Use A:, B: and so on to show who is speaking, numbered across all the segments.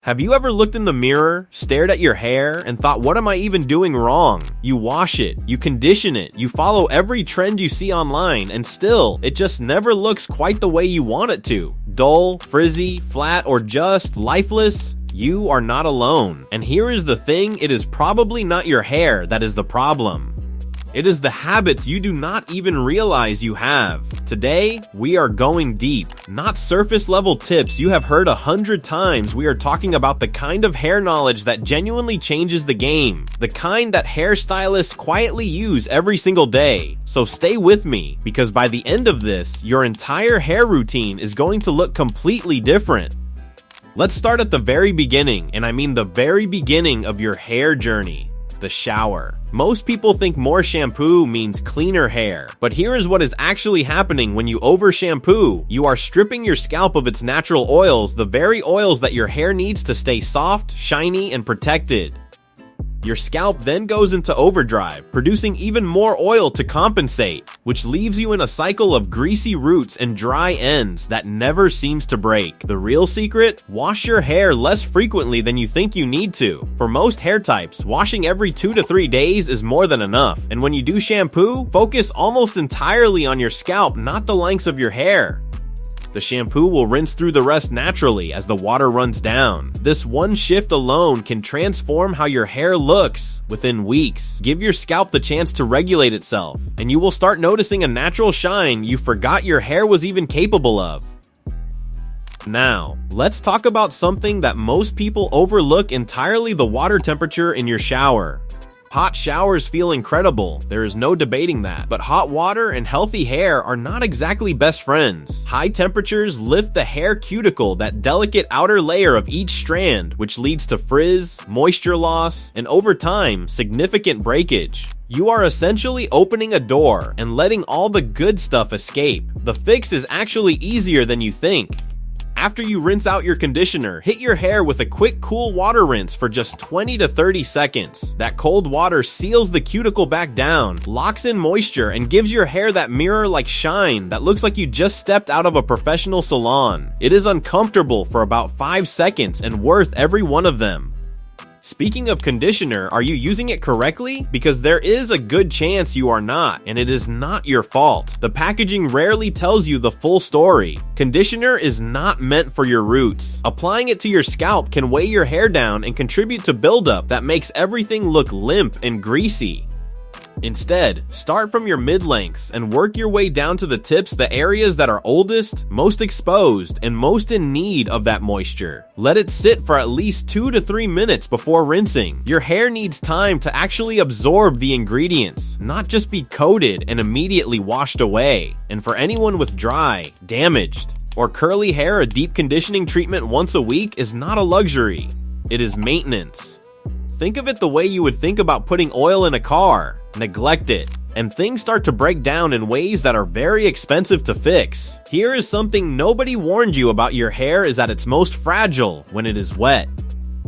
A: Have you ever looked in the mirror, stared at your hair, and thought, what am I even doing wrong? You wash it, you condition it, you follow every trend you see online, and still, it just never looks quite the way you want it to. Dull, frizzy, flat, or just lifeless? You are not alone. And here is the thing, it is probably not your hair that is the problem. It is the habits you do not even realize you have. Today, we are going deep, not surface level tips you have heard 100 times. We are talking about the kind of hair knowledge that genuinely changes the game, the kind that hairstylists quietly use every single day. So stay with me, because by the end of this, your entire hair routine is going to look completely different. Let's start at the very beginning, and I mean the very beginning of your hair journey. The shower. Most people think more shampoo means cleaner hair, but here is what is actually happening when you over shampoo. You are stripping your scalp of its natural oils, the very oils that your hair needs to stay soft, shiny, and protected. Your scalp then goes into overdrive, producing even more oil to compensate, which leaves you in a cycle of greasy roots and dry ends that never seems to break. The real secret? Wash your hair less frequently than you think you need to. For most hair types, washing every 2 to 3 days is more than enough. And when you do shampoo, focus almost entirely on your scalp, not the lengths of your hair. The shampoo will rinse through the rest naturally as the water runs down. This one shift alone can transform how your hair looks within weeks. Give your scalp the chance to regulate itself, and you will start noticing a natural shine you forgot your hair was even capable of. Now, let's talk about something that most people overlook entirely: the water temperature in your shower. Hot showers feel incredible, there is no debating that, but hot water and healthy hair are not exactly best friends. High temperatures lift the hair cuticle, that delicate outer layer of each strand, which leads to frizz, moisture loss, and over time, significant breakage. You are essentially opening a door and letting all the good stuff escape. The fix is actually easier than you think. After you rinse out your conditioner, hit your hair with a quick cool water rinse for just 20 to 30 seconds. That cold water seals the cuticle back down, locks in moisture, and gives your hair that mirror-like shine that looks like you just stepped out of a professional salon. It is uncomfortable for about 5 seconds and worth every one of them. Speaking of conditioner, are you using it correctly? Because there is a good chance you are not, and it is not your fault. The packaging rarely tells you the full story. Conditioner is not meant for your roots. Applying it to your scalp can weigh your hair down and contribute to buildup that makes everything look limp and greasy. Instead, start from your mid-lengths and work your way down to the tips, the areas that are oldest, most exposed, and most in need of that moisture. Let it sit for at least 2 to 3 minutes before rinsing. Your hair needs time to actually absorb the ingredients, not just be coated and immediately washed away. And for anyone with dry, damaged, or curly hair, a deep conditioning treatment once a week is not a luxury. It is maintenance. Think of it the way you would think about putting oil in a car. Neglect it, and things start to break down in ways that are very expensive to fix. Here is something nobody warned you about: your hair is at its most fragile when it is wet.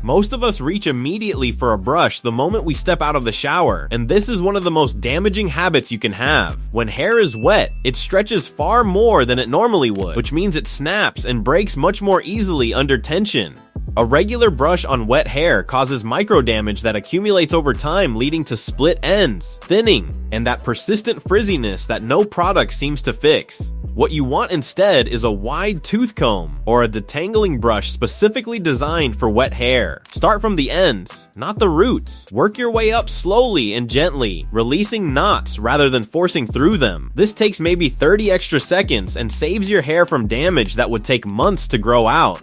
A: Most of us reach immediately for a brush the moment we step out of the shower, and this is one of the most damaging habits you can have. When hair is wet, it stretches far more than it normally would, which means it snaps and breaks much more easily under tension. A regular brush on wet hair causes micro damage that accumulates over time, leading to split ends, thinning, and that persistent frizziness that no product seems to fix. What you want instead is a wide tooth comb or a detangling brush specifically designed for wet hair. Start from the ends, not the roots. Work your way up slowly and gently, releasing knots rather than forcing through them. This takes maybe 30 extra seconds and saves your hair from damage that would take months to grow out.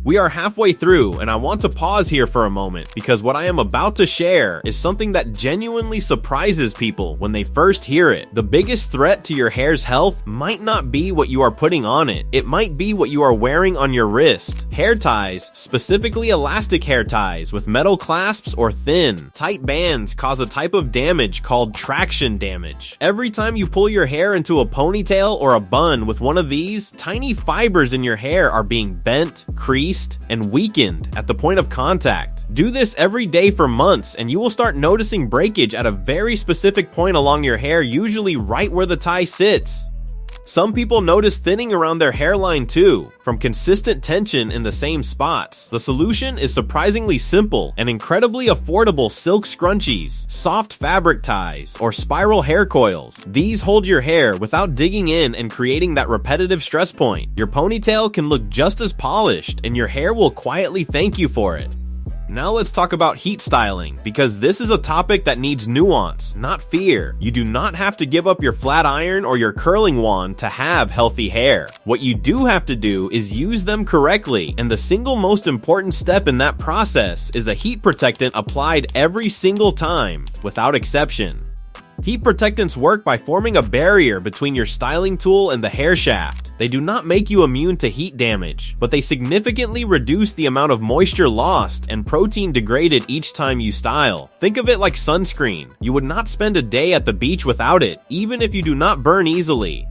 A: We are halfway through, and I want to pause here for a moment, because what I am about to share is something that genuinely surprises people when they first hear it. The biggest threat to your hair's health might not be what you are putting on it. It might be what you are wearing on your wrist. Hair ties, specifically elastic hair ties with metal clasps or thin, tight bands, cause a type of damage called traction damage. Every time you pull your hair into a ponytail or a bun with one of these, tiny fibers in your hair are being bent, creased, and weakened at the point of contact. Do this every day for months, and you will start noticing breakage at a very specific point along your hair, usually right where the tie sits. Some people notice thinning around their hairline too, from consistent tension in the same spots. The solution is surprisingly simple and incredibly affordable: silk scrunchies, soft fabric ties, or spiral hair coils. These hold your hair without digging in and creating that repetitive stress point. Your ponytail can look just as polished, and your hair will quietly thank you for it. Now let's talk about heat styling, because this is a topic that needs nuance, not fear. You do not have to give up your flat iron or your curling wand to have healthy hair. What you do have to do is use them correctly, and the single most important step in that process is a heat protectant applied every single time, without exception. Heat protectants work by forming a barrier between your styling tool and the hair shaft. They do not make you immune to heat damage, but they significantly reduce the amount of moisture lost and protein degraded each time you style. Think of it like sunscreen. You would not spend a day at the beach without it, even if you do not burn easily.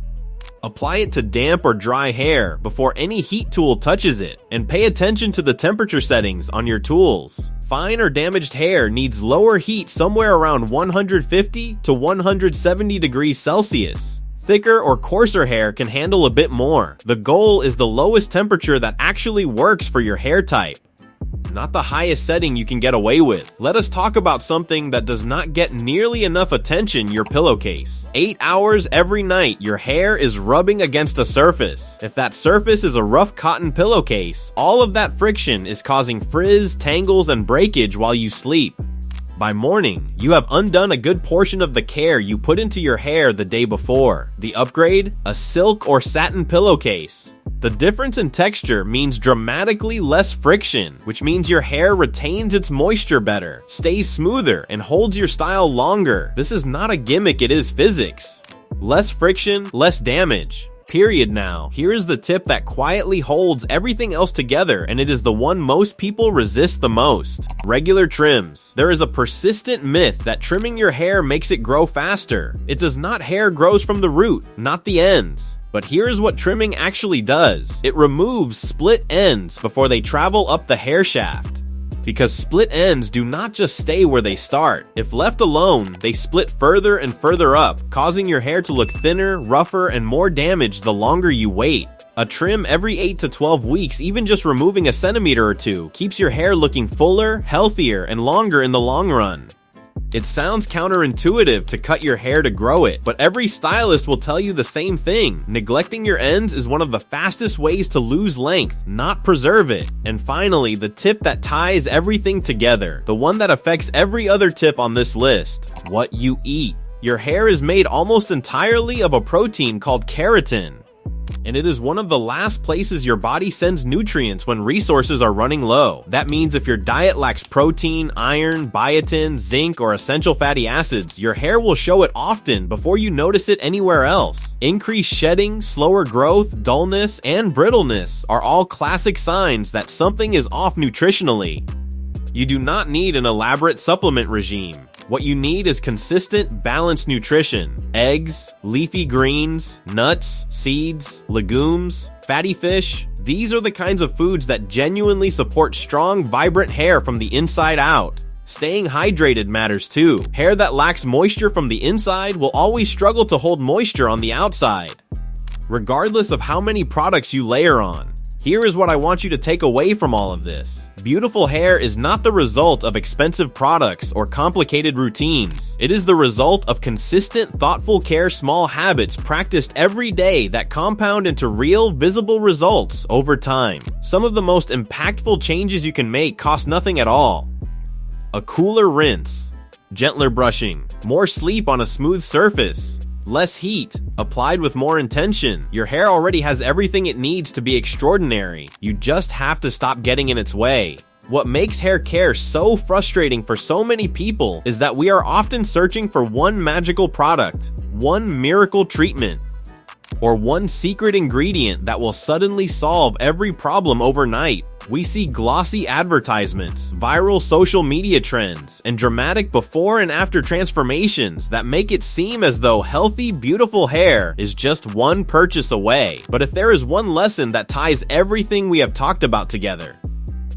A: Apply it to damp or dry hair before any heat tool touches it, and pay attention to the temperature settings on your tools. Fine or damaged hair needs lower heat somewhere around 150 to 170 degrees Celsius. Thicker or coarser hair can handle a bit more. The goal is the lowest temperature that actually works for your hair type, not the highest setting you can get away with. Let us talk about something that does not get nearly enough attention: your pillowcase. 8 hours every night, your hair is rubbing against a surface. If that surface is a rough cotton pillowcase, all of that friction is causing frizz, tangles, and breakage while you sleep. By morning, you have undone a good portion of the care you put into your hair the day before. The upgrade? A silk or satin pillowcase. The difference in texture means dramatically less friction, which means your hair retains its moisture better, stays smoother, and holds your style longer. This is not a gimmick, it is physics. Less friction, less damage. Period. Now, here is the tip that quietly holds everything else together, and it is the one most people resist the most. Regular trims. There is a persistent myth that trimming your hair makes it grow faster. It does not. Hair grows from the root, not the ends. But here's what trimming actually does. It removes split ends before they travel up the hair shaft. Because split ends do not just stay where they start. If left alone, they split further and further up, causing your hair to look thinner, rougher, and more damaged the longer you wait. A trim every 8 to 12 weeks, even just removing a centimeter or two, keeps your hair looking fuller, healthier, and longer in the long run. It sounds counterintuitive to cut your hair to grow it, but every stylist will tell you the same thing. Neglecting your ends is one of the fastest ways to lose length, not preserve it. And finally, the tip that ties everything together, the one that affects every other tip on this list: what you eat. Your hair is made almost entirely of a protein called keratin, and it is one of the last places your body sends nutrients when resources are running low. That means if your diet lacks protein, iron, biotin, zinc, or essential fatty acids, your hair will show it often before you notice it anywhere else. Increased shedding, slower growth, dullness, and brittleness are all classic signs that something is off nutritionally. You do not need an elaborate supplement regime. What you need is consistent, balanced nutrition. Eggs, leafy greens, nuts, seeds, legumes, fatty fish. These are the kinds of foods that genuinely support strong, vibrant hair from the inside out. Staying hydrated matters too. Hair that lacks moisture from the inside will always struggle to hold moisture on the outside, regardless of how many products you layer on. Here is what I want you to take away from all of this. Beautiful hair is not the result of expensive products or complicated routines. It is the result of consistent, thoughtful care, small habits practiced every day that compound into real, visible results over time. Some of the most impactful changes you can make cost nothing at all. A cooler rinse, gentler brushing, more sleep on a smooth surface, less heat, applied with more intention. Your hair already has everything it needs to be extraordinary. You just have to stop getting in its way. What makes hair care so frustrating for so many people is that we are often searching for one magical product, one miracle treatment, or one secret ingredient that will suddenly solve every problem overnight. We see glossy advertisements, viral social media trends, and dramatic before and after transformations that make it seem as though healthy, beautiful hair is just one purchase away. But if there is one lesson that ties everything we have talked about together,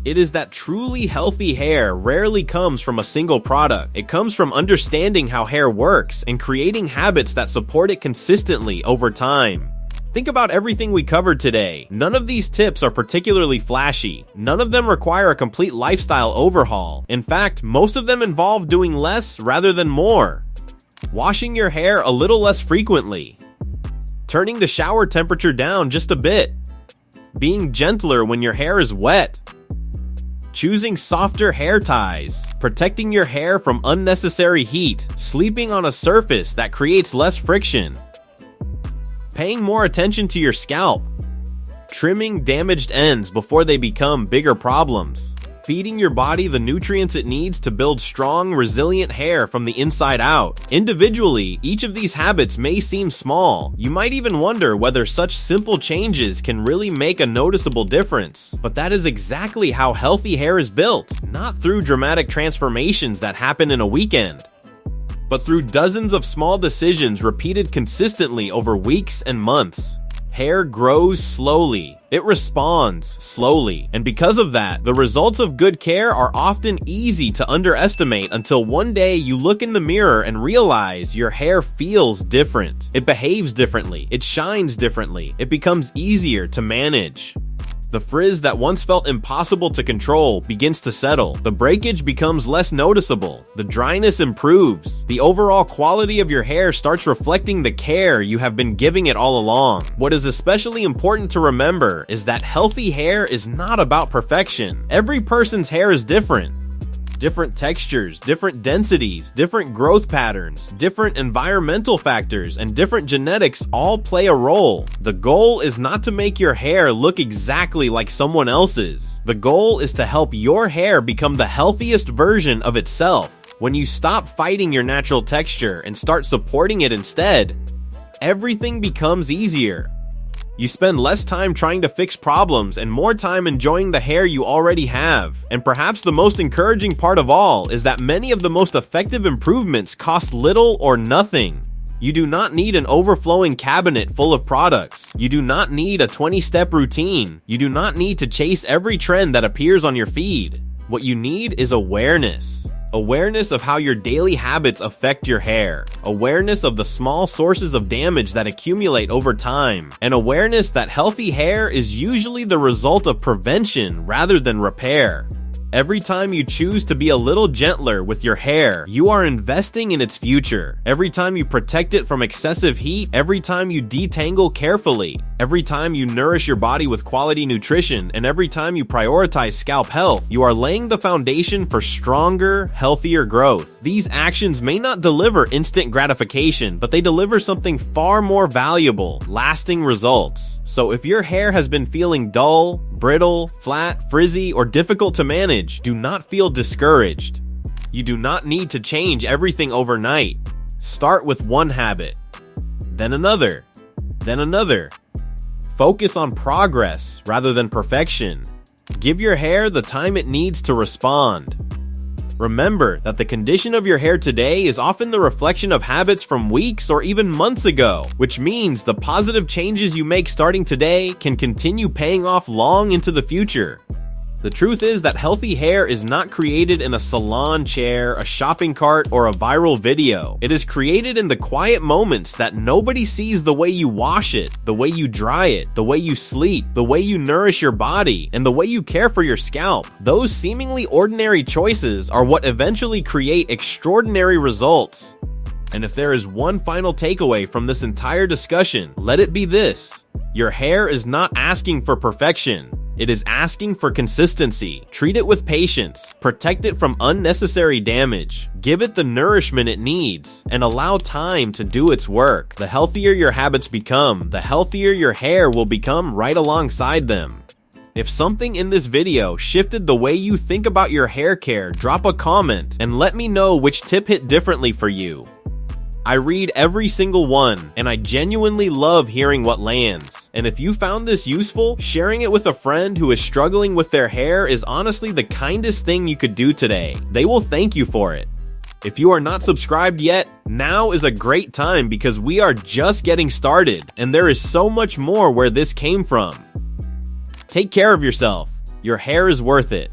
A: it is that truly healthy hair rarely comes from a single product. It comes from understanding how hair works and creating habits that support it consistently over time. Think about everything we covered today. None of these tips are particularly flashy. None of them require a complete lifestyle overhaul. In fact, most of them involve doing less rather than more. Washing your hair a little less frequently. Turning the shower temperature down just a bit. Being gentler when your hair is wet. Choosing softer hair ties. Protecting your hair from unnecessary heat. Sleeping on a surface that creates less friction. Paying more attention to your scalp. Trimming damaged ends before they become bigger problems. Feeding your body the nutrients it needs to build strong, resilient hair from the inside out. Individually, each of these habits may seem small. You might even wonder whether such simple changes can really make a noticeable difference. But that is exactly how healthy hair is built, not through dramatic transformations that happen in a weekend, but through dozens of small decisions repeated consistently over weeks and months. Hair grows slowly. It responds slowly. And because of that, the results of good care are often easy to underestimate until one day you look in the mirror and realize your hair feels different. It behaves differently. It shines differently. It becomes easier to manage. The frizz that once felt impossible to control begins to settle. The breakage becomes less noticeable. The dryness improves. The overall quality of your hair starts reflecting the care you have been giving it all along. What is especially important to remember is that healthy hair is not about perfection. Every person's hair is different. Different textures, different densities, different growth patterns, different environmental factors, and different genetics all play a role. The goal is not to make your hair look exactly like someone else's. The goal is to help your hair become the healthiest version of itself. When you stop fighting your natural texture and start supporting it instead, everything becomes easier. You spend less time trying to fix problems and more time enjoying the hair you already have. And perhaps the most encouraging part of all is that many of the most effective improvements cost little or nothing. You do not need an overflowing cabinet full of products. You do not need a 20-step routine. You do not need to chase every trend that appears on your feed. What you need is awareness. Awareness of how your daily habits affect your hair. Awareness of the small sources of damage that accumulate over time. And awareness that healthy hair is usually the result of prevention rather than repair. Every time you choose to be a little gentler with your hair, you are investing in its future. Every time you protect it from excessive heat, every time you detangle carefully, every time you nourish your body with quality nutrition, and every time you prioritize scalp health, you are laying the foundation for stronger, healthier growth. These actions may not deliver instant gratification, but they deliver something far more valuable, lasting results. So if your hair has been feeling dull, brittle, flat, frizzy, or difficult to manage, do not feel discouraged. You do not need to change everything overnight. Start with one habit, then another, then another. Focus on progress rather than perfection. Give your hair the time it needs to respond. Remember that the condition of your hair today is often the reflection of habits from weeks or even months ago, which means the positive changes you make starting today can continue paying off long into the future. The truth is that healthy hair is not created in a salon chair, a shopping cart, or a viral video. It is created in the quiet moments that nobody sees: the way you wash it, the way you dry it, the way you sleep, the way you nourish your body, and the way you care for your scalp. Those seemingly ordinary choices are what eventually create extraordinary results. And if there is one final takeaway from this entire discussion, let it be this: your hair is not asking for perfection. It is asking for consistency. Treat it with patience. Protect it from unnecessary damage. Give it the nourishment it needs, and allow time to do its work. The healthier your habits become, the healthier your hair will become right alongside them. If something in this video shifted the way you think about your hair care, drop a comment and let me know which tip hit differently for you. I read every single one, and I genuinely love hearing what lands. And if you found this useful, sharing it with a friend who is struggling with their hair is honestly the kindest thing you could do today. They will thank you for it. If you are not subscribed yet, now is a great time because we are just getting started, and there is so much more where this came from. Take care of yourself. Your hair is worth it.